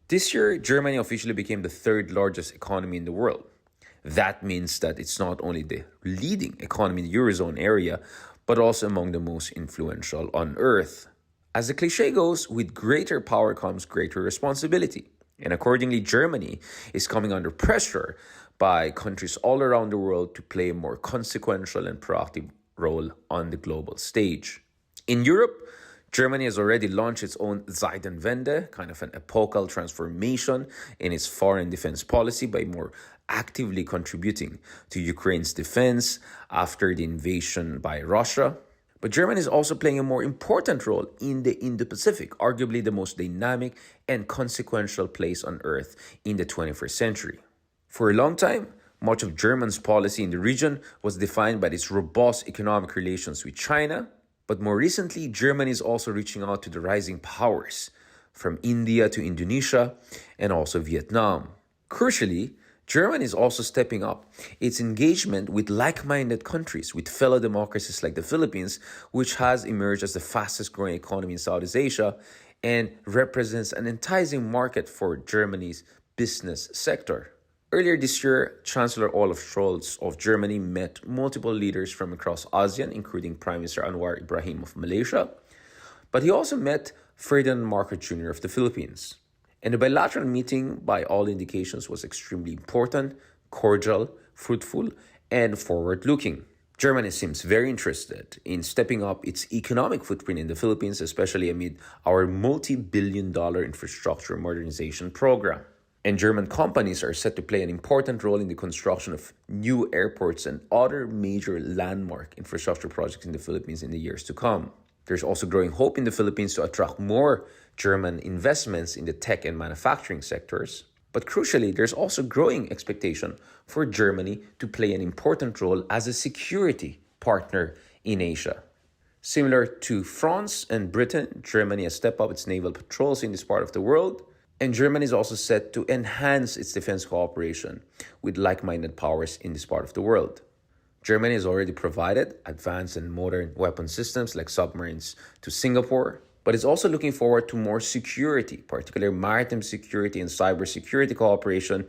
This year, Germany officially became the third largest economy in the world. That means that it's not only the leading economy in the Eurozone area, but also among the most influential on Earth. As the cliche goes, with greater power comes greater responsibility. And accordingly, Germany is coming under pressure by countries all around the world to play a more consequential and proactive role on the global stage. In Europe, Germany has already launched its own Zeitenwende, kind of an epochal transformation in its foreign defense policy by more actively contributing to Ukraine's defense after the invasion by Russia. But Germany is also playing a more important role in the Indo-Pacific, arguably the most dynamic and consequential place on Earth in the 21st century. For a long time, much of Germany's policy in the region was defined by its robust economic relations with China, but more recently, Germany is also reaching out to the rising powers, from India to Indonesia and also Vietnam. Crucially, Germany is also stepping up its engagement with like-minded countries, with fellow democracies like the Philippines, which has emerged as the fastest growing economy in Southeast Asia and represents an enticing market for Germany's business sector. Earlier this year, Chancellor Olaf Scholz of Germany met multiple leaders from across ASEAN, including Prime Minister Anwar Ibrahim of Malaysia, but he also met Ferdinand Marcos Jr. of the Philippines. And the bilateral meeting, by all indications, was extremely important, cordial, fruitful, and forward-looking. Germany seems very interested in stepping up its economic footprint in the Philippines, especially amid our multi-billion-dollar infrastructure modernization program. And German companies are set to play an important role in the construction of new airports and other major landmark infrastructure projects in the Philippines in the years to come. There's also growing hope in the Philippines to attract more German investments in the tech and manufacturing sectors. But crucially, there's also growing expectation for Germany to play an important role as a security partner in Asia. Similar to France and Britain, Germany has stepped up its naval patrols in this part of the world. And Germany is also set to enhance its defense cooperation with like-minded powers in this part of the world. Germany has already provided advanced and modern weapon systems like submarines to Singapore, but is also looking forward to more security, particularly maritime security and cybersecurity cooperation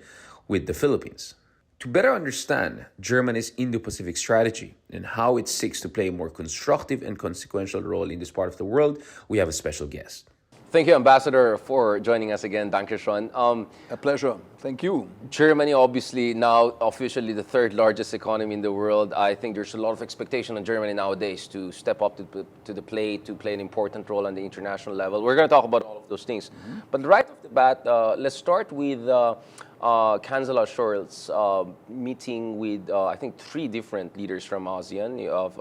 with the Philippines. To better understand Germany's Indo-Pacific strategy and how it seeks to play a more constructive and consequential role in this part of the world, we have a special guest. Thank you, Ambassador, for joining us again. Dankeschön. A pleasure. Thank you. Germany, obviously, now officially the third largest economy in the world. I think there's a lot of expectation on Germany nowadays to step up to the plate, to play an important role on the international level. We're going to talk about all of those things. But right off the bat, let's start with Chancellor Scholz meeting with, I think, 3 different leaders from ASEAN. You have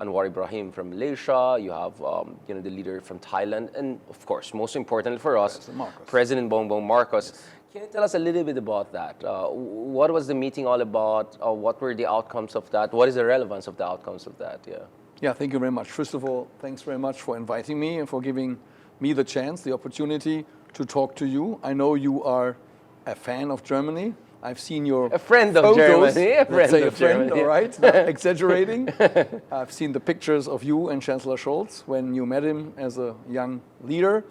Anwar Ibrahim from Malaysia, you have the leader from Thailand, and of course, most importantly for us, President Bongbong Marcos. Yes. Can you tell us a little bit about that? What was the meeting all about? What were the outcomes of that? What is the relevance of the outcomes of that? Yeah, thank you very much. First of all, thanks very much for inviting me and for giving me the chance, the opportunity to talk to you. I know you are a fan of Germany. I've seen your a friend of photos. Germany. A friend, all right, not exaggerating. I've seen the pictures of you and Chancellor Scholz when you met him as a young leader.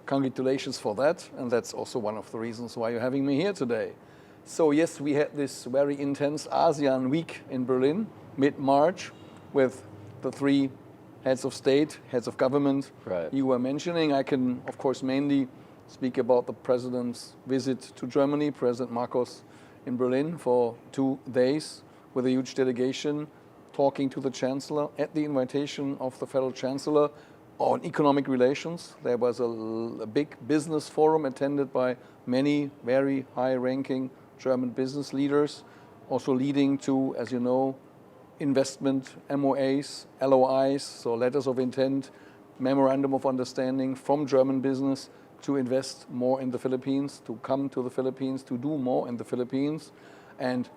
Congratulations for that, and that's also one of the reasons why you're having me here today. So yes, we had this very intense ASEAN week in Berlin, mid-March, with the 3 heads of state, heads of government you were mentioning. I can, of course, mainly speak about the president's visit to Germany, President Marcos in Berlin for 2 days with a huge delegation, talking to the Chancellor at the invitation of the Federal Chancellor on economic relations. There was a big business forum attended by many very high-ranking German business leaders, also leading to, as you know, investment MOAs, LOIs, so letters of intent, memorandum of understanding from German business to invest more in the Philippines, to come to the Philippines, to do more in the Philippines. And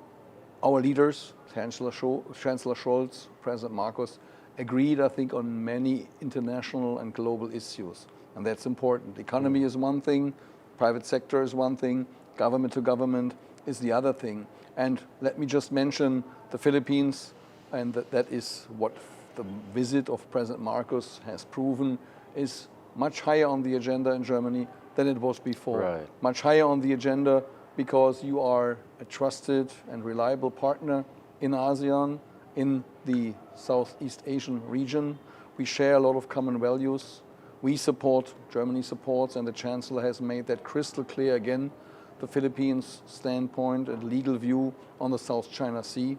our leaders, Chancellor Scholz, President Marcos, agreed, I think, on many international and global issues. And that's important. Economy is one thing, private sector is one thing, government to government is the other thing. And let me just mention the Philippines, and that is what the visit of President Marcos has proven, is much higher on the agenda in Germany than it was before. Right. Much higher on the agenda because you are a trusted and reliable partner in ASEAN, in the Southeast Asian region. We share a lot of common values. We support, Germany supports, and the Chancellor has made that crystal clear again, the Philippines' standpoint and legal view on the South China Sea.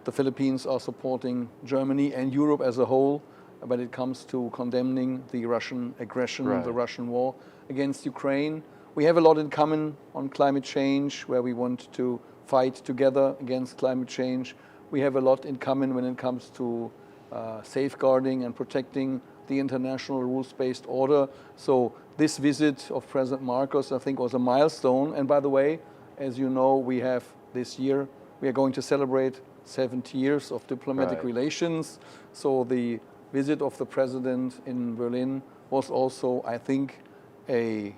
The Philippines are supporting Germany and Europe as a whole when it comes to condemning the Russian aggression, Right. the Russian war against Ukraine. We have a lot in common on climate change, where we want to fight together against climate change. We have a lot in common when it comes to safeguarding and protecting the international rules-based order. So this visit of President Marcos, I think, was a milestone. And by the way, as you know, we have this year, we are going to celebrate 70 years of diplomatic Right. relations. So the visit of the president in Berlin was also, I think, a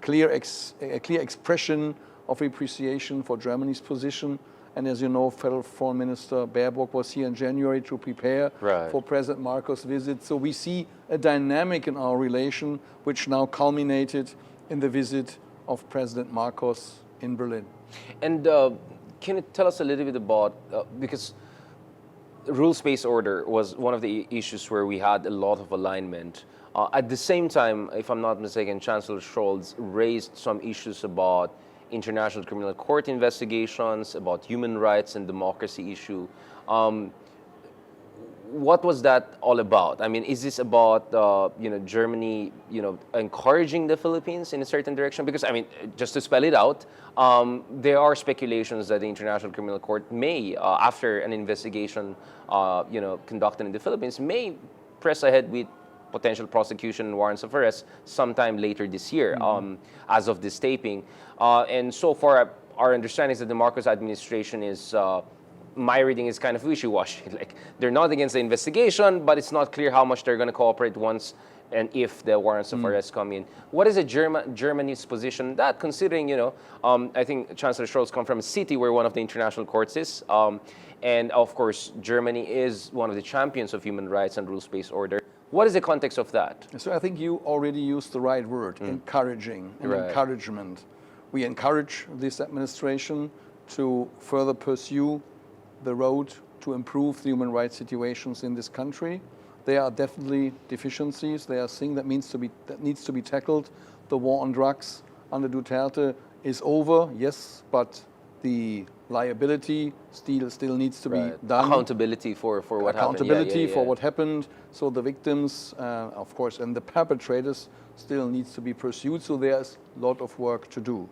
clear expression of appreciation for Germany's position. And as you know, Federal Foreign Minister Baerbock was here in January to prepare Right. for President Marcos' visit. So we see a dynamic in our relation, which now culminated in the visit of President Marcos in Berlin. And can you tell us a little bit about, because rules-based order was one of the issues where we had a lot of alignment. At the same time, if I'm not mistaken, Chancellor Scholz raised some issues about International Criminal Court investigations, about human rights and democracy issue. What was that all about? I mean, is this about Germany encouraging the Philippines in a certain direction? Because I mean, just to spell it out, there are speculations that the International Criminal Court may, after an investigation, conducted in the Philippines, may press ahead with potential prosecution and warrants of arrest sometime later this year, as of this taping. And so far, our understanding is that the Marcos administration is, my reading is kind of wishy-washy. Like, they're not against the investigation, but it's not clear how much they're going to cooperate once and if the warrants of arrest come in. What is Germany's position? That, considering, I think Chancellor Scholz comes from a city where one of the international courts is, and of course, Germany is one of the champions of human rights and rules-based order. What is the context of that? So I think you already used the right word, encouraging and Right. encouragement. We encourage this administration to further pursue the road to improve the human rights situations in this country. There are definitely deficiencies. There are things that needs to be tackled. The war on drugs under Duterte is over, yes, but the liability still needs to be done. Accountability for what happened. Accountability Yeah. for what happened. So the victims, of course, and the perpetrators still needs to be pursued. So there's a lot of work to do.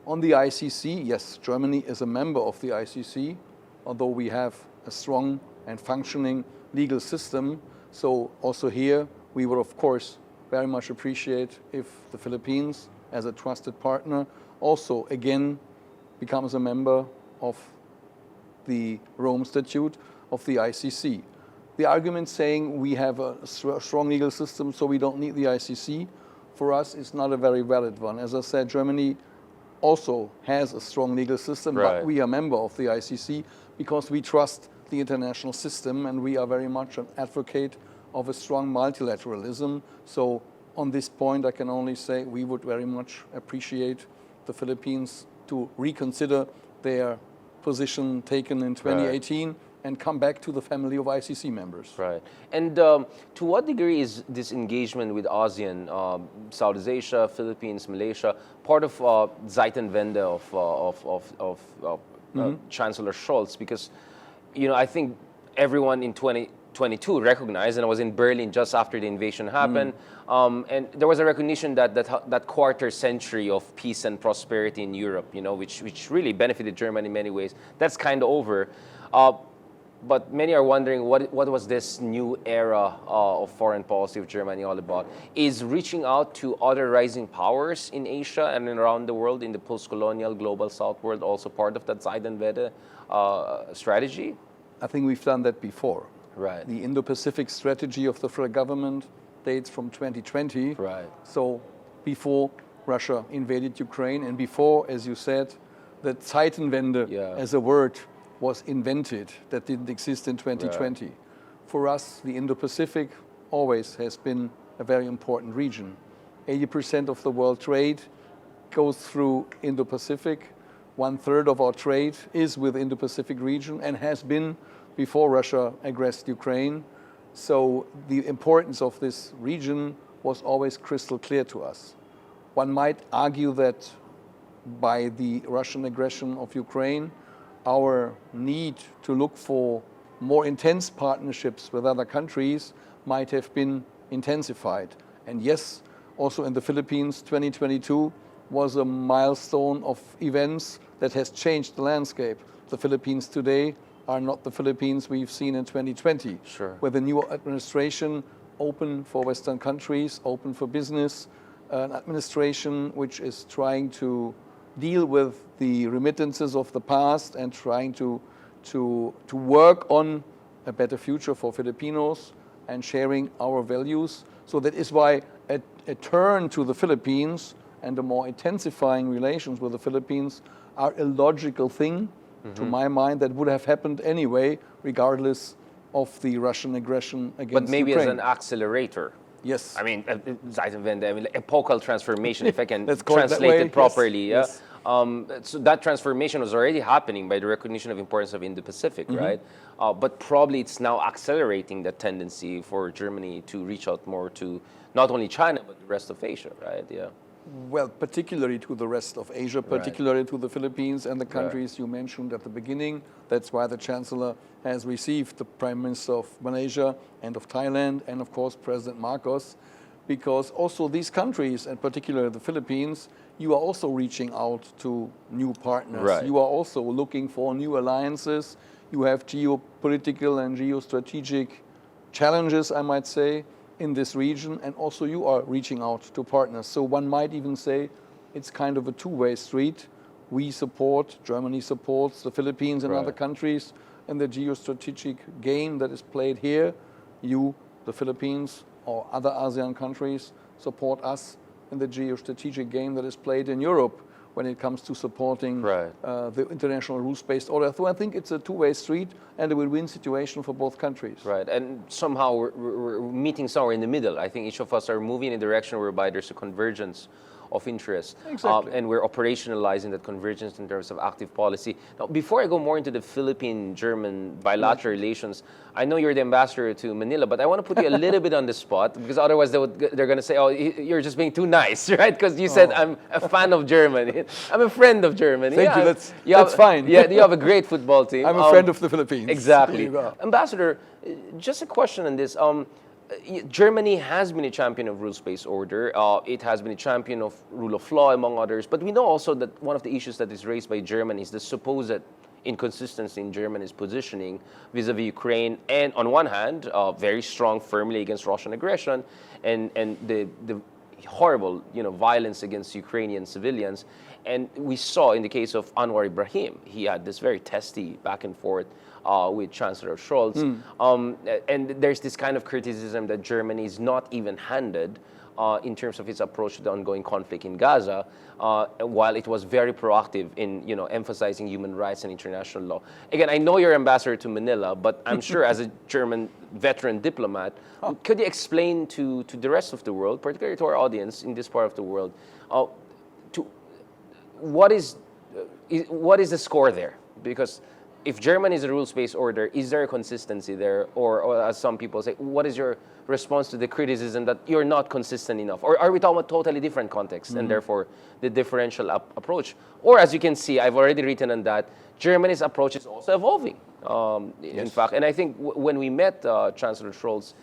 On the ICC, yes, Germany is a member of the ICC, although we have a strong and functioning legal system. So also here, we would, of course, very much appreciate if the Philippines, as a trusted partner, also again becomes a member of the Rome Statute of the ICC. The argument saying we have a strong legal system, so we don't need the ICC, for us is not a very valid one. As I said, Germany also has a strong legal system, Right. but we are a member of the ICC because we trust the international system, and we are very much an advocate of a strong multilateralism. So on this point, I can only say we would very much appreciate the Philippines to reconsider their position taken in 2018 and come back to the family of ICC members. Right. And to what degree is this engagement with ASEAN, Southeast Asia, Philippines, Malaysia, part of Zeitenwende of Chancellor Scholz? Because, I think everyone in 2022 recognized, and I was in Berlin just after the invasion happened, and there was a recognition that quarter century of peace and prosperity in Europe, which really benefited Germany in many ways, that's kind of over. But many are wondering what was this new era of foreign policy of Germany all about? Is reaching out to other rising powers in Asia and around the world in the post-colonial global South world also part of that Zeitenwende strategy? I think we've done that before. Right. The Indo-Pacific strategy of the federal government dates from 2020. Right. So before Russia invaded Ukraine and before, as you said, the Zeitenwende as a word was invented that didn't exist in 2020. Right. For us, the Indo-Pacific always has been a very important region. 80% of the world trade goes through Indo-Pacific. 1/3 of our trade is with the Indo-Pacific region and has been before Russia aggressed Ukraine. So the importance of this region was always crystal clear to us. One might argue that by the Russian aggression of Ukraine, our need to look for more intense partnerships with other countries might have been intensified. And yes, also in the Philippines, 2022 was a milestone of events that has changed the landscape. The Philippines today are not the Philippines we've seen in 2020. Sure. With a new administration open for Western countries, open for business, an administration which is trying to deal with the remittances of the past and trying to work on a better future for Filipinos and sharing our values. So that is why a turn to the Philippines and a more intensifying relations with the Philippines are a logical thing, to my mind, that would have happened anyway, regardless of the Russian aggression against Ukraine. But maybe as an accelerator. Yes. I mean, epochal transformation, if I can Let's call it that translate way. it properly. Yes. Yeah? So that transformation was already happening by the recognition of importance of Indo-Pacific, right? But probably it's now accelerating that tendency for Germany to reach out more to not only China, but the rest of Asia, right? Yeah. Well, particularly to the rest of Asia, particularly to the Philippines and the countries you mentioned at the beginning. That's why the Chancellor has received the Prime Minister of Malaysia and of Thailand and, of course, President Marcos, because also these countries, and particularly the Philippines, you are also reaching out to new partners. Right. You are also looking for new alliances. You have geopolitical and geostrategic challenges, I might say, in this region, and also you are reaching out to partners. So one might even say it's kind of a two-way street. We support, Germany supports the Philippines and other countries in the geostrategic game that is played here. You, the Philippines, or other ASEAN countries support us in the geostrategic game that is played in Europe when it comes to supporting the international rules-based order. So I think it's a two-way street and a win-win situation for both countries. Right, and somehow we're meeting somewhere in the middle. I think each of us are moving in a direction whereby there's a convergence of interest. Exactly. And we're operationalizing that convergence in terms of active policy. Now, before I go more into the Philippine-German bilateral relations, I know you're the ambassador to Manila, but I want to put you a little bit on the spot, because otherwise they're going to say, oh, you're just being too nice, right? Because you said, I'm a fan of Germany. I'm a friend of Germany. Thank you, that's fine. Yeah, you have a great football team. I'm a friend of the Philippines. Exactly. There you go. Ambassador, just a question on this. Germany has been a champion of rules-based order. It has been a champion of rule of law, among others. But we know also that one of the issues that is raised by Germany is the supposed inconsistency in Germany's positioning vis-a-vis Ukraine, and on one hand, very strong, firmly against Russian aggression, and the horrible, violence against Ukrainian civilians. And we saw in the case of Anwar Ibrahim, he had this very testy back and forth with Chancellor Scholz. And there's this kind of criticism that Germany is not even-handed in terms of its approach to the ongoing conflict in Gaza, while it was very proactive in emphasizing human rights and international law. Again, I know you're ambassador to Manila, but I'm sure as a German veteran diplomat, could you explain to the rest of the world, particularly to our audience in this part of the world, what is the score there? Because if Germany is a rules-based order, is there a consistency there? Or as some people say, what is your response to the criticism that you're not consistent enough? Or are we talking about totally different contexts and therefore the differential approach? Or as you can see, I've already written on that, Germany's approach is also evolving, in fact. And I think when we met Chancellor Scholz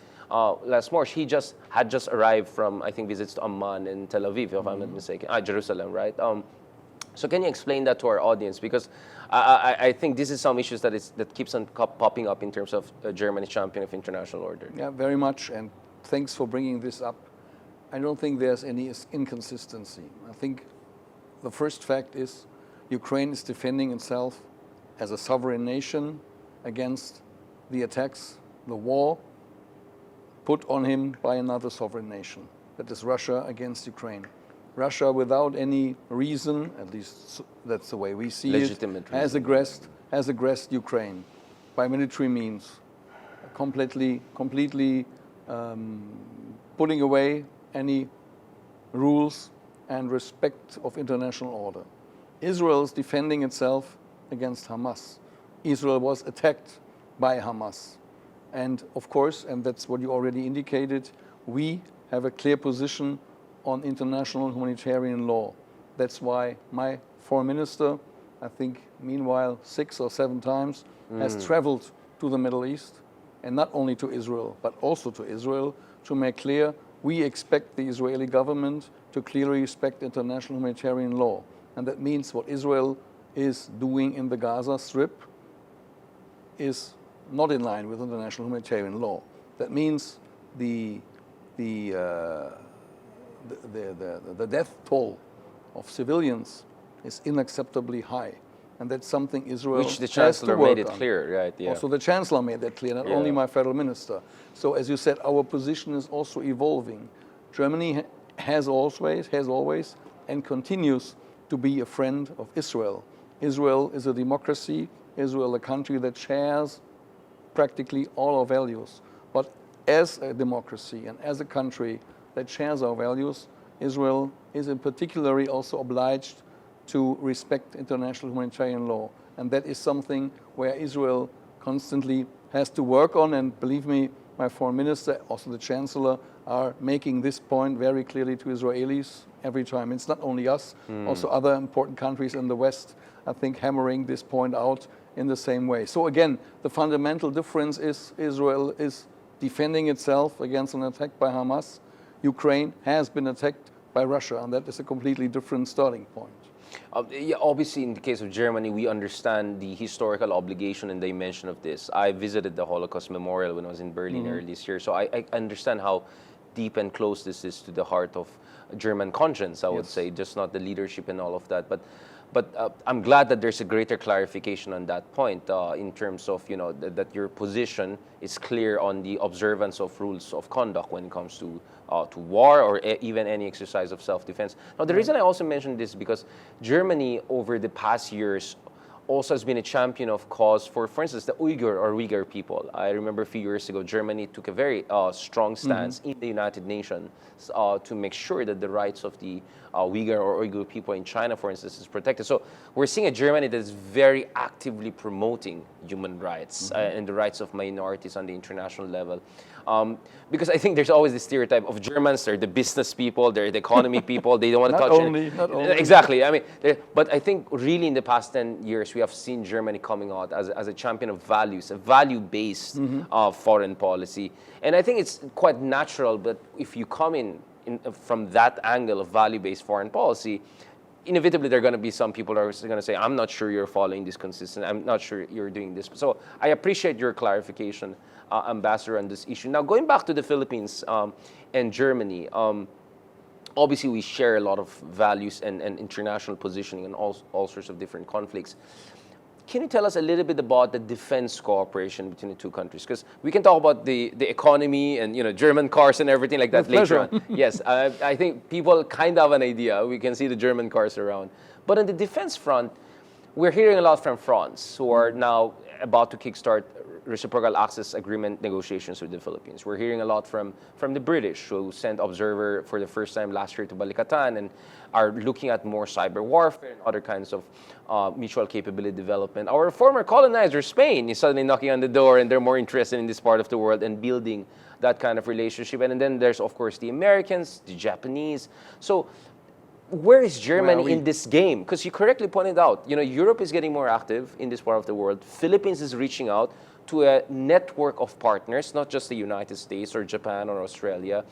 last March, he had just arrived from, I think, visits to Amman and Tel Aviv, if I'm not mistaken. Jerusalem, right? So can you explain that to our audience? Because I think this is some issues that keeps on popping up in terms of Germany's champion of international order. Yeah, very much, and thanks for bringing this up. I don't think there's any inconsistency. I think the first fact is Ukraine is defending itself as a sovereign nation against the attacks, the war put on him by another sovereign nation, that is Russia against Ukraine. Russia, without any reason, at least that's the way we see Legitimate it, has aggressed Ukraine by military means, completely putting away any rules and respect of international order. Israel is defending itself against Hamas. Israel was attacked by Hamas. And of course, and that's what you already indicated, we have a clear position on international humanitarian law. That's why my foreign minister, I think meanwhile 6 or 7 times, has traveled to the Middle East, and not only to Israel, but also to Israel, to make clear we expect the Israeli government to clearly respect international humanitarian law. And that means what Israel is doing in the Gaza Strip is not in line with international humanitarian law. That means the death toll of civilians is unacceptably high. And that's something Israel Which the has to Chancellor work made it on. clear, right? Yeah. Also, the Chancellor made that clear, not only my federal minister. So, as you said, our position is also evolving. Germany has always, and continues to be a friend of Israel. Israel is a democracy. Israel, a country that shares practically all our values. But as a democracy and as a country that shares our values, Israel is in particularly also obliged to respect international humanitarian law. And that is something where Israel constantly has to work on. And believe me, my foreign minister, also the chancellor, are making this point very clearly to Israelis every time. It's not only us, also other important countries in the West, I think, hammering this point out in the same way. So again, the fundamental difference is Israel is defending itself against an attack by Hamas. Ukraine has been attacked by Russia, and that is a completely different starting point. Obviously, in the case of Germany, we understand the historical obligation and dimension of this. I visited the Holocaust Memorial when I was in Berlin earlier this year, so I understand how deep and close this is to the heart of German conscience, I would say, just not the leadership and all of that. But I'm glad that there's a greater clarification on that point in terms of, that your position is clear on the observance of rules of conduct when it comes to war or even any exercise of self-defense. Now, the reason I also mentioned this is because Germany, over the past years, also has been a champion of cause for instance, the Uyghur people. I remember a few years ago, Germany took a very strong stance in the United Nations to make sure that the rights of the Uyghur people in China, for instance, is protected. So we're seeing a Germany that is very actively promoting human rights and the rights of minorities on the international level. Because I think there's always this stereotype of Germans, they're the business people, they're the economy people, they don't want to touch it. Not only. Exactly. I mean, but I think really in the past 10 years, we have seen Germany coming out as a champion of values, a value-based foreign policy. And I think it's quite natural, but if you come in from that angle of value-based foreign policy, inevitably there are going to be some people who are going to say, I'm not sure you're following this consistent, I'm not sure you're doing this. So I appreciate your clarification, Ambassador, on this issue. Now, going back to the Philippines and Germany, obviously we share a lot of values and international positioning in all sorts of different conflicts. Can you tell us a little bit about the defense cooperation between the two countries? Because we can talk about the economy and German cars and everything like that later on. Yes, I think people kind of have an idea. We can see the German cars around. But on the defense front, we're hearing a lot from France, who are now about to kickstart reciprocal access agreement negotiations with the Philippines. We're hearing a lot from the British, who sent observer for the first time last year to Balikatan and are looking at more cyber warfare and other kinds of mutual capability development. Our former colonizer, Spain, is suddenly knocking on the door, and they're more interested in this part of the world and building that kind of relationship. And then there's, of course, the Americans, the Japanese. So where is Germany in this game? Because you correctly pointed out, Europe is getting more active in this part of the world. Philippines is reaching out to a network of partners, not just the United States or Japan or Australia.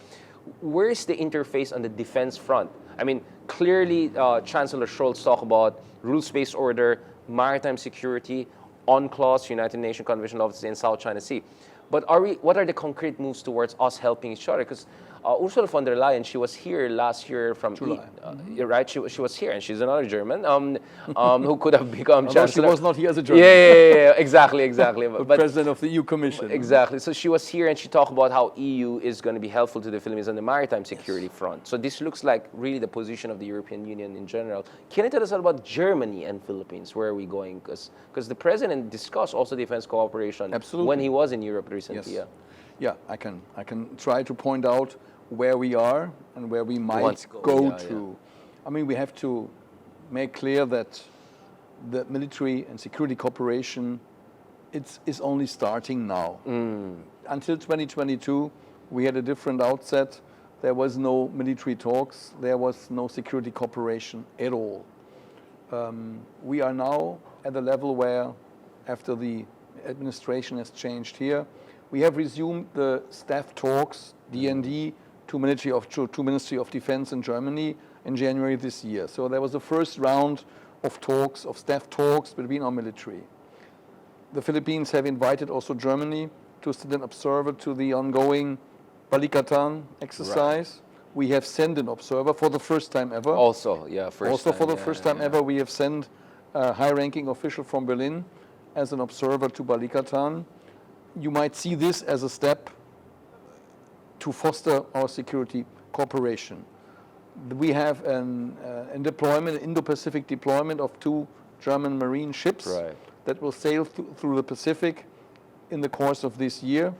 Where is the interface on the defense front? I mean, clearly, Chancellor Scholz talked about rules-based order, maritime security, UNCLOS, United Nations Convention Office in South China Sea. But what are the concrete moves towards us helping each other? Because Ursula von der Leyen, she was here last year from July. Right? She was here, and she's another German who could have become chancellor. She was not here as a German. Yeah, exactly. But president of the EU Commission. Exactly. So she was here, and she talked about how EU is going to be helpful to the Philippines on the maritime security front. So this looks like really the position of the European Union in general. Can you tell us about Germany and Philippines? Where are we going? Because the president discussed also defense cooperation when he was in Europe recently. Yes. Yeah, I can try to point out where we are and where we might Want to go, go, yeah, to. I mean, we have to make clear that the military and security cooperation is only starting now. Until 2022, we had a different outset. There was no military talks. There was no security cooperation at all. We are now at a level where, after the administration has changed here, we have resumed the staff talks, DND, to Ministry of Defense in Germany in January this year. So there was the first round of talks, of staff talks between our military. The Philippines have invited also Germany to send an observer to the ongoing Balikatan exercise. Right. We have sent an observer for the first time ever. Also, for the first time ever, we have sent a high-ranking official from Berlin as an observer to Balikatan. You might see this as a step to foster our security cooperation. We have an Indo-Pacific deployment of 2 German marine ships that will sail through the Pacific in the course of this year.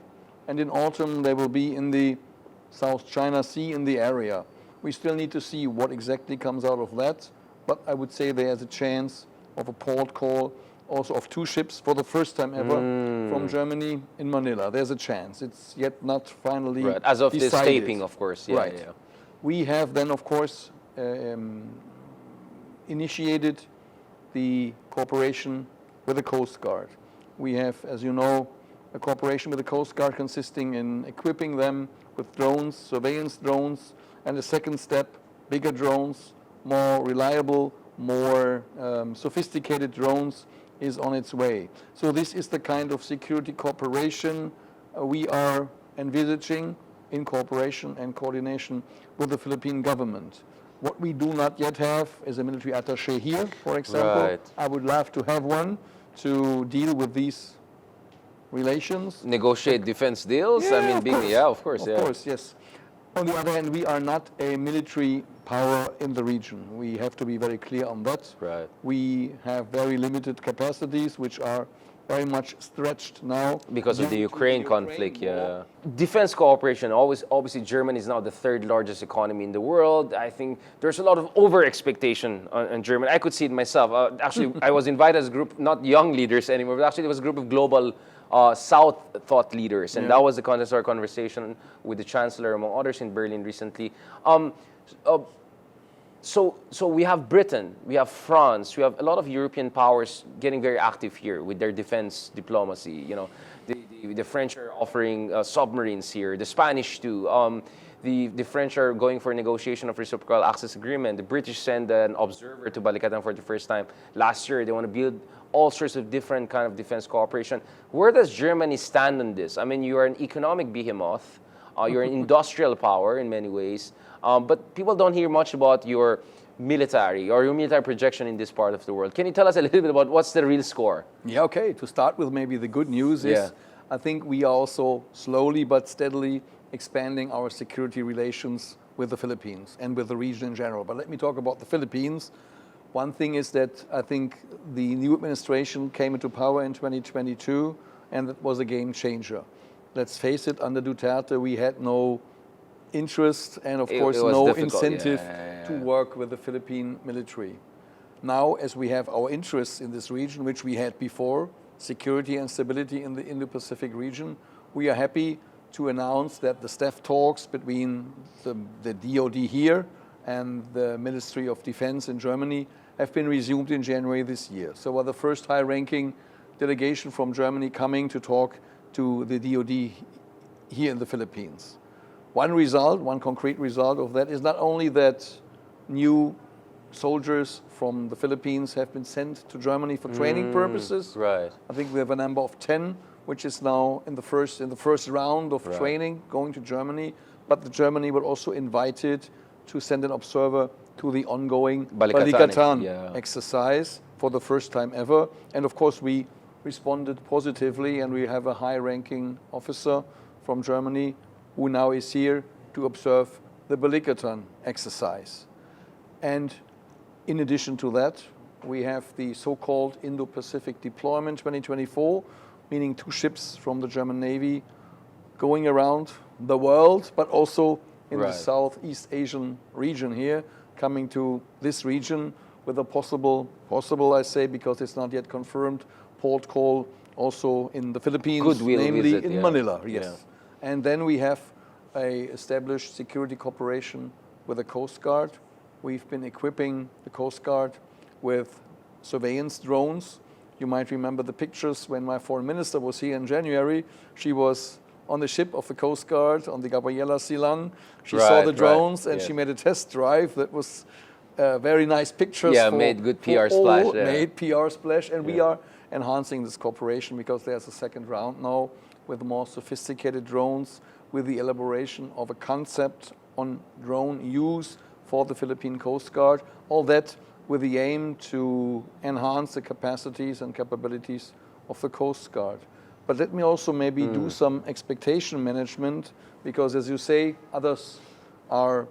And in autumn, they will be in the South China Sea in the area. We still need to see what exactly comes out of that. But I would say there's a chance of a port call also of 2 ships for the first time ever from Germany in Manila. There's a chance. It's yet not finally as of decided. This taping, of course. We have then, of course, initiated the cooperation with the Coast Guard. We have, as you know, a cooperation with the Coast Guard consisting in equipping them with drones, surveillance drones, and a second step, bigger drones, more reliable, more sophisticated drones is on its way. So this is the kind of security cooperation we are envisaging in cooperation and coordination with the Philippine government. What we do not yet have is a military attaché here, for example. I would love to have one to deal with these relations. Negotiate defense deals? Of course, yes. On the other hand, we are not a military power in the region. We have to be very clear on that. We have very limited capacities, which are very much stretched now. Because of the Ukraine conflict, Defense cooperation, obviously Germany is now the 3rd largest economy in the world. I think there's a lot of over-expectation on Germany. I could see it myself. Actually, I was invited as a group, not young leaders anymore, but actually it was a group of global South thought leaders. And that was the context of our conversation with the Chancellor, among others, in Berlin recently. So we have Britain, we have France, we have a lot of European powers getting very active here with their defense diplomacy. You know, the French are offering submarines here, the Spanish too. The French are going for a negotiation of reciprocal access agreement. The British send an observer to Balikatan for the first time last year. They want to build all sorts of different kind of defense cooperation. Where does Germany stand on this? I mean, you are an economic behemoth. You're an industrial power in many ways. But people don't hear much about your military or your military projection in this part of the world. Can you tell us a little bit about what's the real score? Yeah, okay. To start with, maybe the good news is I think we are also slowly but steadily expanding our security relations with the Philippines and with the region in general. But let me talk about the Philippines. One thing is that I think the new administration came into power in 2022, and that was a game changer. Let's face it, under Duterte, we had no interest and, of course, no incentive to work with the Philippine military. Now, as we have our interests in this region, which we had before, security and stability in the Indo-Pacific region, we are happy to announce that the staff talks between the DoD here and the Ministry of Defense in Germany have been resumed in January this year. So we're the first high-ranking delegation from Germany coming to talk to the DoD here in the Philippines. One concrete result of that is not only that new soldiers from the Philippines have been sent to Germany for training purposes. Right. I think we have a number of 10, which is now in the first round of training going to Germany. But Germany will also invited to send an observer to the ongoing Balikatan exercise for the first time ever. And of course, we responded positively, and we have a high-ranking officer from Germany who now is here to observe the Balikatan exercise. And in addition to that, we have the so-called Indo-Pacific deployment 2024, meaning 2 ships from the German Navy going around the world, but also in the Right. Southeast Asian region here, coming to this region with a possible I say because it's not yet confirmed, port call also in the Philippines, Goodwill namely visit, in yeah. Manila, yes. Yeah. And then we have a established security cooperation with the Coast Guard. We've been equipping the Coast Guard with surveillance drones. You might remember the pictures when my foreign minister was here in January. She was on the ship of the Coast Guard, on the Gabriela Silang. She saw Right, the right, drones and yeah. she made a test drive. That was very nice pictures. Yeah, for, made good for PR splash, all, yeah. Made PR splash. And we Yeah. are enhancing this cooperation because there's a second round now with more sophisticated drones, with the elaboration of a concept on drone use for the Philippine Coast Guard. All that with the aim to enhance the capacities and capabilities of the Coast Guard. But let me also maybe do some expectation management, because as you say, others are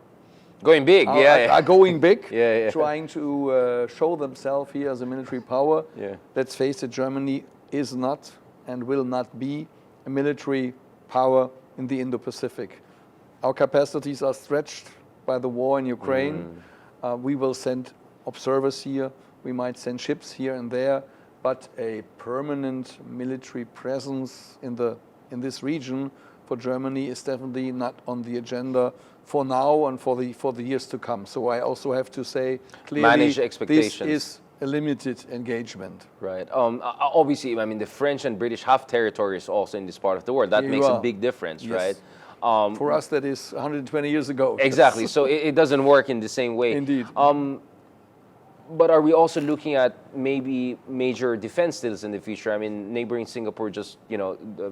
Going big, are going big, Yeah, yeah. trying to show themselves here as a military power. Yeah. Let's face it, Germany is not and will not be a military power in the Indo-Pacific. Our capacities are stretched by the war in Ukraine. We will send observers here. We might send ships here and there, but a permanent military presence in this region for Germany is definitely not on the agenda for now and for the years to come. So I also have to say clearly, Manage this expectations. is a limited engagement. Right. Obviously, I mean, the French and British have territories also in this part of the world. That Here makes you a are. big difference, Yes. right? For us, that is 120 years ago. Exactly. So it doesn't work in the same way. Indeed. But are we also looking at maybe major defense deals in the future? I mean, neighboring Singapore just,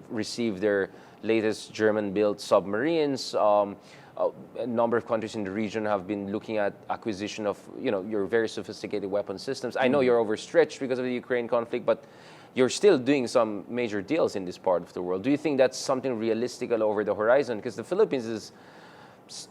received their latest German-built submarines. A number of countries in the region have been looking at acquisition of, your very sophisticated weapon systems. I know you're overstretched because of the Ukraine conflict, but you're still doing some major deals in this part of the world. Do you think that's something realistic over the horizon? Because the Philippines is,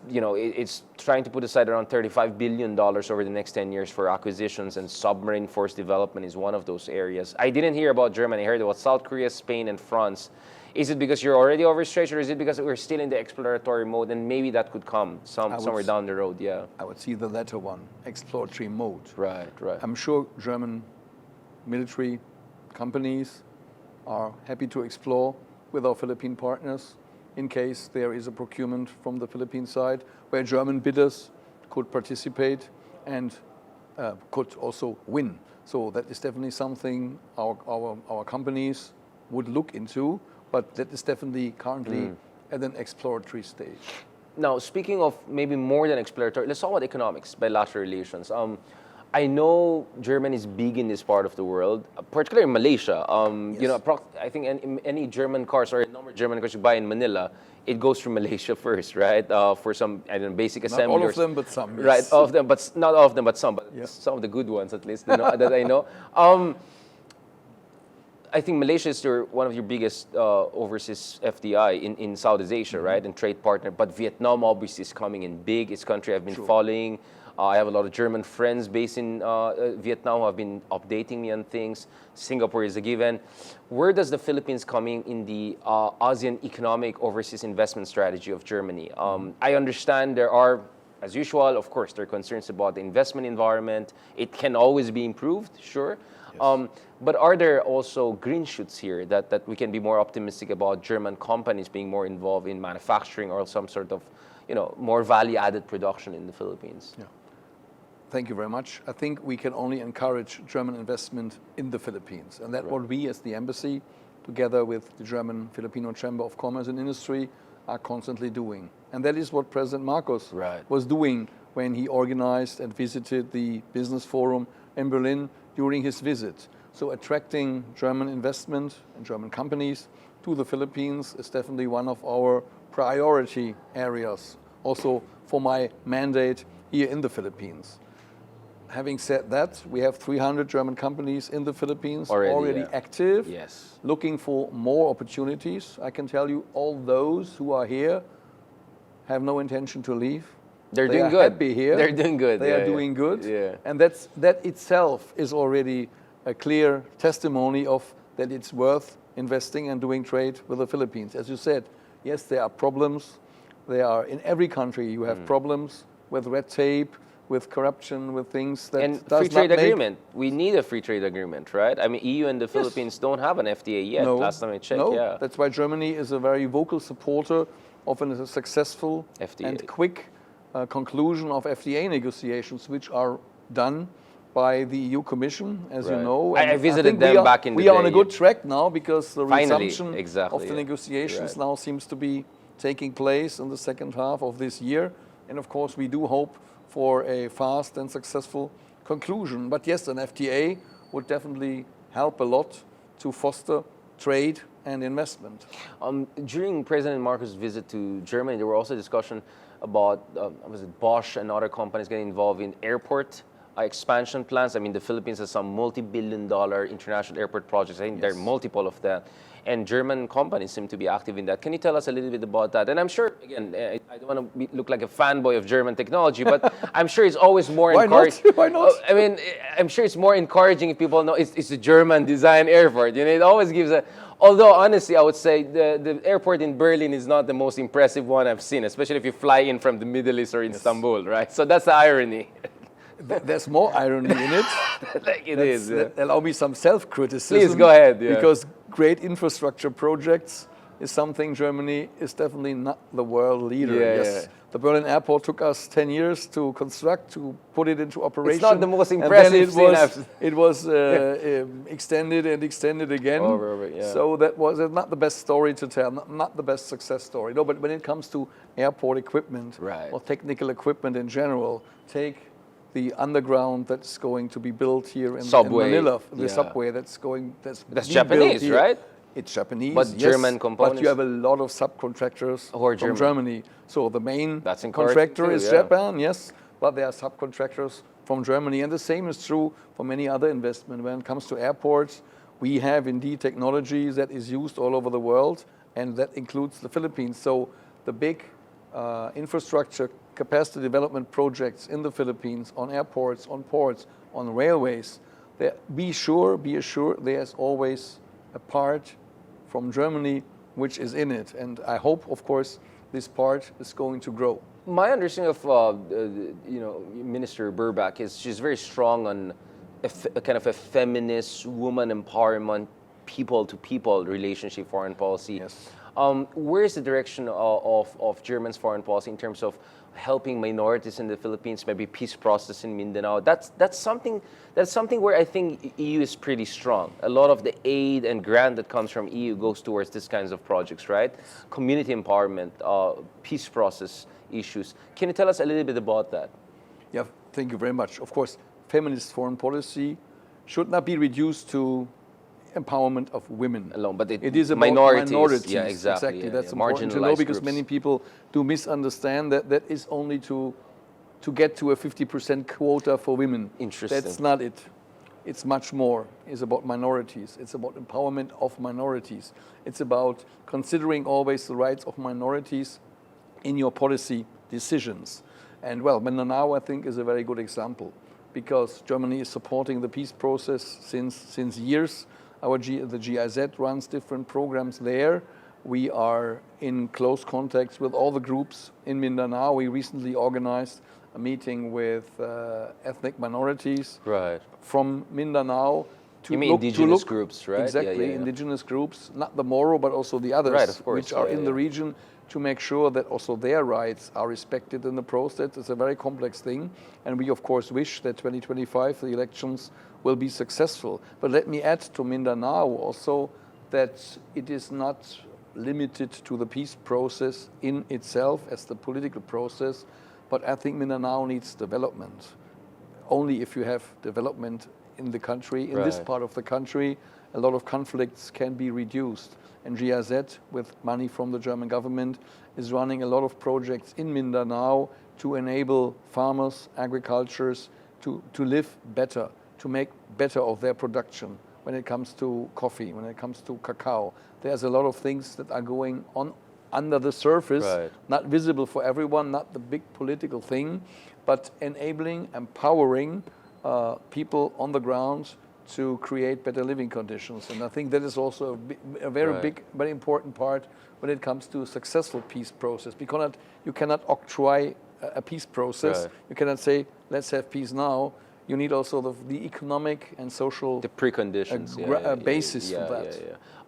it's trying to put aside around $35 billion over the next 10 years for acquisitions, and submarine force development is one of those areas. I didn't hear about Germany. I heard about South Korea, Spain, and France. Is it because you're already overstretched, or is it because we're still in the exploratory mode, and maybe that could come somewhere down the road? Yeah. I would see the latter one, exploratory mode. Right, right. I'm sure German military companies are happy to explore with our Philippine partners in case there is a procurement from the Philippine side where German bidders could participate and could also win. So that is definitely something our companies would look into, but that is definitely currently at an exploratory stage. Now, speaking of maybe more than exploratory, let's talk about economics, bilateral relations. I know Germany is big in this part of the world, particularly in Malaysia. Yes. I think any German cars or a number of German cars you buy in Manila, it goes through Malaysia first, right? For some, basic assembly. Not all of them, but some. Yes. Right, all of them, but not all of them, but some. But Yes. some of the good ones, at least, that I know. I think Malaysia is one of your biggest overseas FDI in Southeast Asia, right? And trade partner. But Vietnam obviously is coming in big. It's a country I've been following. I have a lot of German friends based in Vietnam who have been updating me on things. Singapore is a given. Where does the Philippines come in the ASEAN economic overseas investment strategy of Germany? I understand there are, as usual, of course, there are concerns about the investment environment. It can always be improved, sure. Yes. But are there also green shoots here that we can be more optimistic about German companies being more involved in manufacturing or some sort of, more value-added production in the Philippines? Yeah. Thank you very much. I think we can only encourage German investment in the Philippines. And that's what we as the embassy, together with the German Filipino Chamber of Commerce and Industry, are constantly doing. And that is what President Marcos was doing when he organized and visited the business forum in Berlin during his visit. So attracting German investment and German companies to the Philippines is definitely one of our priority areas, also for my mandate here in the Philippines. Having said that, we have 300 German companies in the Philippines already active, looking for more opportunities. I can tell you all those who are here have no intention to leave. They're They doing are good. happy here. They're doing good. They are doing good. Yeah. And that itself is already a clear testimony of that it's worth investing and doing trade with the Philippines. As you said, yes, there are problems They are in every country. You have problems with red tape, with corruption, with things that And does free not trade make agreement. We need a free trade agreement, right? I mean, EU and the Philippines don't have an FTA yet. No, Last time I checked, no. yeah. That's why Germany is a very vocal supporter of a successful FTA. and quick conclusion of FTA negotiations, which are done by the EU Commission, as you Right. know. I And visited think them back in the we are on day, a good yeah. track now because the Finally, resumption exactly, of the yeah. negotiations Right. now seems to be taking place in the second half of this year. And of course, we do hope for a fast and successful conclusion. But yes, an FTA would definitely help a lot to foster trade and investment. During President Marcos' visit to Germany, there were also discussion about was it Bosch and other companies getting involved in airport expansion plans. I mean, the Philippines has some multi-billion-dollar international airport projects. I think there are multiple of that, and German companies seem to be active in that. Can you tell us a little bit about that? And I'm sure, again, I don't want to look like a fanboy of German technology, but I'm sure it's always more encouraging. Why not? I mean, I'm sure it's more encouraging if people know it's a German design airport. You know, it always gives a. Although honestly, I would say the airport in Berlin is not the most impressive one I've seen, especially if you fly in from the Middle East or Istanbul, right? So that's the irony. There's more irony in it. Like it is. Yeah. Allow me some self-criticism. Please go ahead. Yeah. Because great infrastructure projects is something Germany is definitely not the world leader. Yeah, Yes, yeah. the Berlin airport took us 10 years to construct, to put it into operation. not the most And then impressive scene I've- it was extended and extended again. Over, yeah. So that was not the best story to tell, not the best success story. No, but when it comes to airport equipment Right. or technical equipment in general, take the underground that's going to be built here in Subway, Manila, the yeah. subway that's being Japanese, built here. right? It's Japanese, But yes, German but components? you have a lot of subcontractors Who are from German. Germany. So the main That's encouraging contractor too, is yeah. Japan, yes, but there are subcontractors from Germany. And the same is true for many other investment. When it comes to airports, we have indeed technology that is used all over the world, and that includes the Philippines. So the big infrastructure capacity development projects in the Philippines on airports, on ports, on railways, be assured there's always a part from Germany which is in it. And I hope, of course, this part is going to grow. My understanding of Minister Burbach is she's very strong on a kind of a feminist, woman empowerment, people-to-people relationship foreign policy. Yes. Where is the direction of German's foreign policy in terms of helping minorities in the Philippines, maybe peace process in Mindanao? That's something where I think EU is pretty strong. A lot of the aid and grant that comes from EU goes towards these kinds of projects, right? Community empowerment, peace process issues. Can you tell us a little bit about that? Yeah, thank you very much. Of course, feminist foreign policy should not be reduced to empowerment of women Alone, but it is about minorities. Yeah, exactly. Yeah, That's yeah. important to know Marginalized because groups. many people do misunderstand that that is only to get to a 50% quota for women. Interesting. That's not it. It's much more. It's about minorities. It's about empowerment of minorities. It's about considering always the rights of minorities in your policy decisions. And well, Mindanao, I think, is a very good example because Germany is supporting the peace process since years. The GIZ runs different programs there. We are in close contact with all the groups in Mindanao. We recently organized a meeting with ethnic minorities Right. from Mindanao. You mean indigenous groups, right? Exactly, Yeah, yeah, yeah. indigenous groups, not the Moro, but also the others, Right, of course. which are Yeah, in yeah. the region, to make sure that also their rights are respected in the process. It's a very complex thing, and we of course wish that 2025 the elections will be successful. But let me add to Mindanao also that it is not limited to the peace process in itself as the political process, but I think Mindanao needs development. Only if you have development in the country, in this Right. part of the country, a lot of conflicts can be reduced. And GIZ, with money from the German government, is running a lot of projects in Mindanao to enable farmers, agricultures to live better, to make better of their production when it comes to coffee, when it comes to cacao. There's a lot of things that are going on under the surface, Right. not visible for everyone, not the big political thing, but enabling, empowering people on the ground to create better living conditions. And I think that is also a very big, very important part when it comes to a successful peace process. Because you cannot octroy a peace process. Right. You cannot say, let's have peace now. You need also the economic and social The preconditions, basis for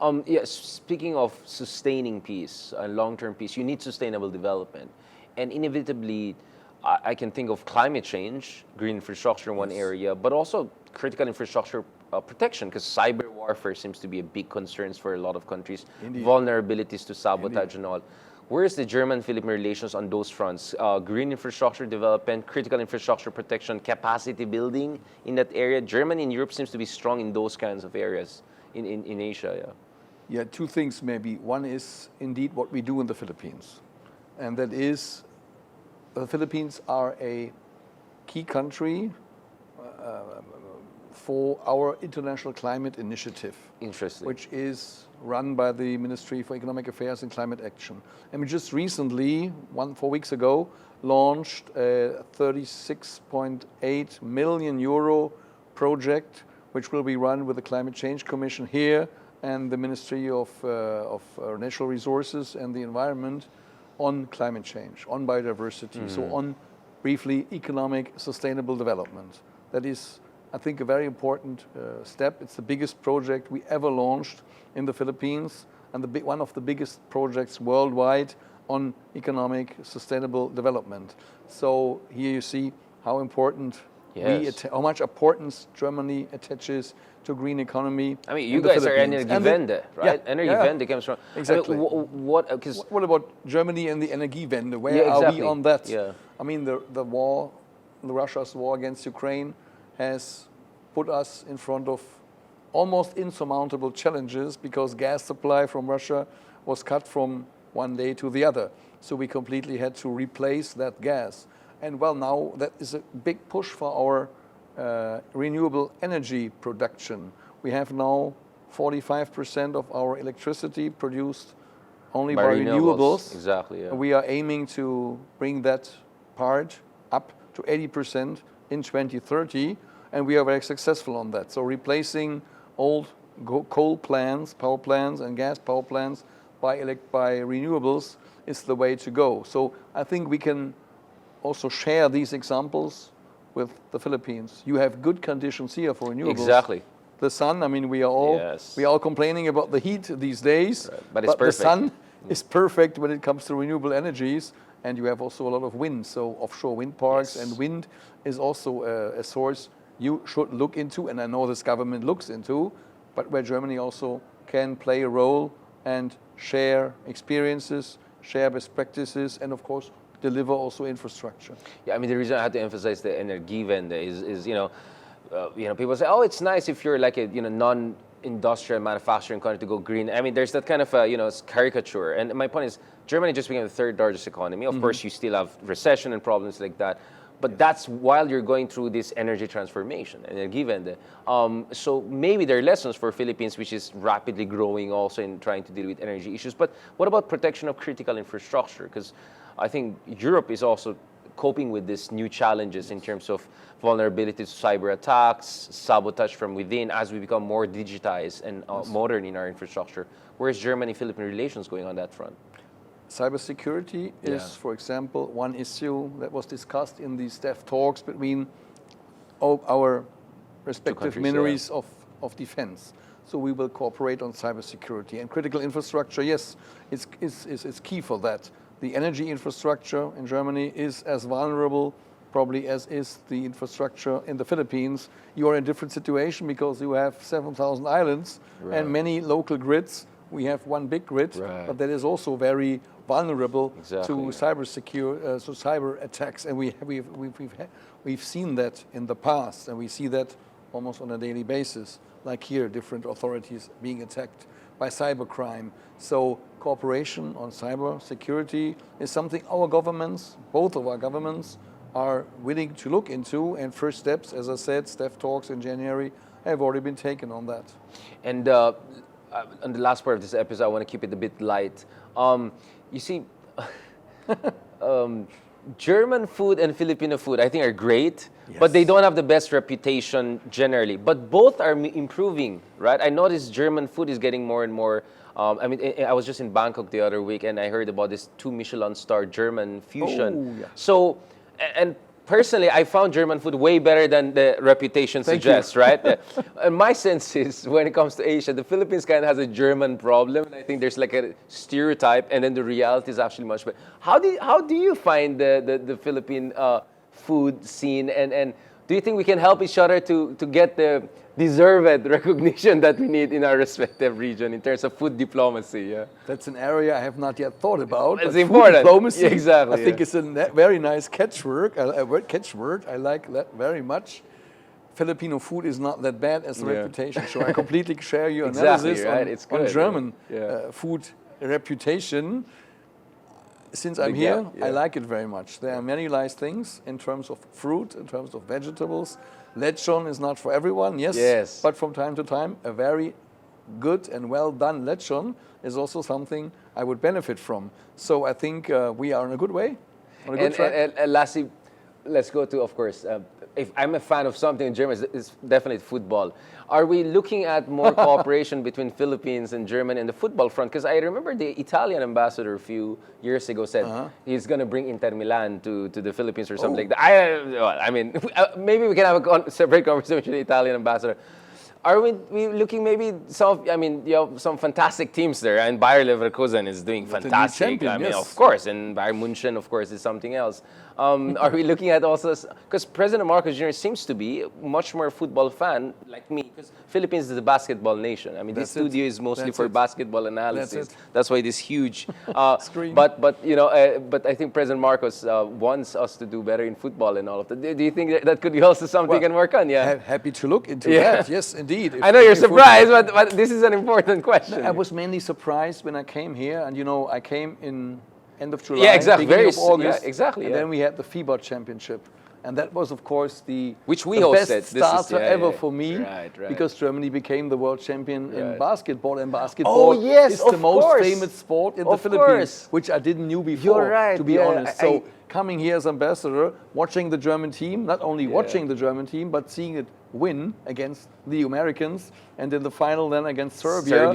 that. Speaking of sustaining peace and long-term peace, you need sustainable development. And inevitably, I can think of climate change, green infrastructure in one area, but also critical infrastructure protection, because cyber warfare seems to be a big concern for a lot of countries, vulnerabilities to sabotage and all. Where is the German-Philippine relations on those fronts? Green infrastructure development, critical infrastructure protection, capacity building in that area. Germany and Europe seems to be strong in those kinds of areas in Asia. Yeah, two things maybe. One is indeed what we do in the Philippines. And that is, the Philippines are a key country for our International Climate Initiative. Interesting. Which is run by the Ministry for Economic Affairs and Climate Action. And we just recently, 4 weeks ago, launched a 36.8 million euro project, which will be run with the Climate Change Commission here and the Ministry of Natural Resources and the Environment on climate change, on biodiversity, so on, briefly, economic sustainable development. That is, I think, a very important step. It's the biggest project we ever launched in the Philippines and one of the biggest projects worldwide on economic sustainable development. So here you see how important how much importance Germany attaches to green economy. I mean, you guys are Energiewende, right? Energiewende comes from exactly. I mean, what about Germany and the Energiewende? Where are we on that? Yeah. I mean, Russia's war against Ukraine has put us in front of almost insurmountable challenges because gas supply from Russia was cut from one day to the other. So we completely had to replace that gas. And well, now that is a big push for our renewable energy production. We have now 45% of our electricity produced only by renewables. Exactly, yeah. We are aiming to bring that part up to 80% in 2030, and we are very successful on that. So replacing old coal plants, power plants, and gas power plants by renewables is the way to go. So I think we can also share these examples with the Philippines. You have good conditions here for renewables. Exactly. The sun, I mean, we are all complaining about the heat these days, but it's perfect. The sun is perfect when it comes to renewable energies, and you have also a lot of wind, so offshore wind parks, and wind is also a source you should look into, and I know this government looks into, but where Germany also can play a role and share experiences, share best practices, and of course, deliver also infrastructure. Yeah, I mean, the reason I had to emphasize the Energiewende is people say, oh, it's nice if you're like a non-industrial manufacturing country to go green. I mean, there's that kind of caricature. And my point is, Germany just became the third largest economy. Of course, you still have recession and problems like that. But that's while you're going through this energy transformation, Energiewende. So maybe there are lessons for Philippines, which is rapidly growing also in trying to deal with energy issues. But what about protection of critical infrastructure? Because I think Europe is also coping with these new challenges in terms of vulnerability to cyber attacks, sabotage from within as we become more digitized and modern in our infrastructure. Where's Germany-Philippine relations going on that front? Cybersecurity is, for example, one issue that was discussed in the staff talks between our respective ministries of defense. So we will cooperate on cybersecurity and critical infrastructure. Yes, it's key for that. The energy infrastructure in Germany is as vulnerable probably as is the infrastructure in the Philippines. You are in a different situation because you have 7,000 islands and many local grids. We have one big grid, but that is also very vulnerable to cyber attacks, and we've seen that in the past, and we see that almost on a daily basis. Like here, different authorities being attacked by cybercrime. So cooperation on cyber security is something our governments, both of our governments, are willing to look into, and first steps, as I said, staff talks in January, have already been taken on that. And on the last part of this episode, I want to keep it a bit light. You see, German food and Filipino food, I think, are great, but they don't have the best reputation generally. But both are improving, right? I noticed German food is getting more and more. I mean, I was just in Bangkok the other week, and I heard about this 2 Michelin-star German fusion. Oh, yeah. So, and personally, I found German food way better than the reputation suggests, right? And my sense is, when it comes to Asia, the Philippines kind of has a German problem. And I think there's like a stereotype, and then the reality is actually much better. How do you find the Philippine food scene, and do you think we can help each other to get the deserved recognition that we need in our respective region in terms of food diplomacy? Yeah, That's an area I have not yet thought about. It's but food important. Diplomacy, Yeah, exactly, I think yeah. it's a very nice catchword. Catchword. I like that very much. Filipino food is not that bad as a reputation. So I completely share your Exactly, analysis right? on, It's on good, German yeah. food reputation. Since I'm Big here, gap, yeah. I like it very much. There are many nice things in terms of fruit, in terms of vegetables. Lechon is not for everyone, yes. But from time to time, a very good and well done lechon is also something I would benefit from. So I think we are in a good way, on a good track. And lastly, let's go to, of course, if I'm a fan of something in Germany, it's definitely football. Are we looking at more cooperation between Philippines and Germany in the football front? Because I remember the Italian ambassador a few years ago said he's going to bring Inter Milan to the Philippines or something like that. I mean, maybe we can have a separate conversation with the Italian ambassador. Are we looking maybe you have some fantastic teams there, and Bayer Leverkusen is doing fantastic. champion, I mean, yes. of course, and Bayern München, of course, is something else. Are we looking at also, because President Marcos Jr. seems to be much more football fan like me, because Philippines is a basketball nation. I mean, this studio is mostly for basketball analysis. That's why it is huge. Screen. But but I think President Marcos wants us to do better in football and all of that. Do you think that could be also something we can work on? Yeah. Happy to look into that. Yes, indeed. I know you're surprised, but this is an important question. I was mainly surprised when I came here, and I came in end of July, Yeah, exactly. beginning of Yeah, August, exactly, and yeah. then we had the FIBA Championship, and that was, of course, Which we the hosted. best This is- starter yeah, ever yeah. for me, Right. because Germany became the world champion in Right. basketball, and basketball yes, is of the most course. famous sport in the Of Philippines, course. which I didn't knew before, You're right, to be yeah, honest. So coming here as ambassador, watching the German team, not only watching the German team, but seeing it win against the Americans, and in the final then against Serbia,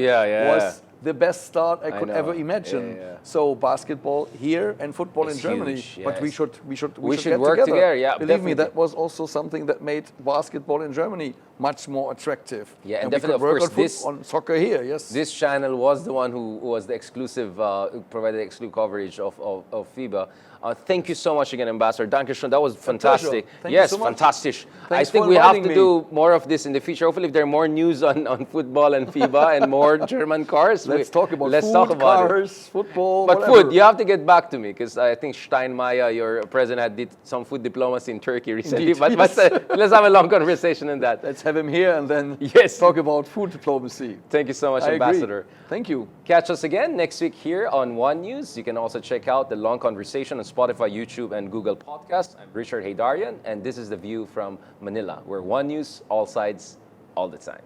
was the best start I could ever imagine. Yeah. So basketball here and football It's in Germany, huge, but we yes. should should get work together, yeah, Believe me, definitely. that was also something that made basketball in Germany much more attractive. Yeah, and we definitely, could work of course, on soccer here. Yes, This channel was the one who was the exclusive, who provided exclusive coverage of FIBA. Thank you so much again, Ambassador. Dankeschön. That was fantastic. Thank you Yes, so much. fantastic. I Thanks think for we have inviting to me. do more of this in the future. Hopefully, if there are more news on football and FIBA and more German cars, let's talk about let's food, talk about it. cars, football. But whatever. food, you have to get back to me, because I think Steinmeier, your president, did some food diplomacy in Turkey recently. Indeed, But let's have a long conversation on that. Let's have him here and then Yes. talk about food diplomacy. Thank you so much, I agree. Ambassador. Thank you. Catch us again next week here on One News. You can also check out the long conversation on Spotify, YouTube, and Google Podcasts. I'm Richard Haydarian, and this is The View from Manila, where One News, all sides, all the time.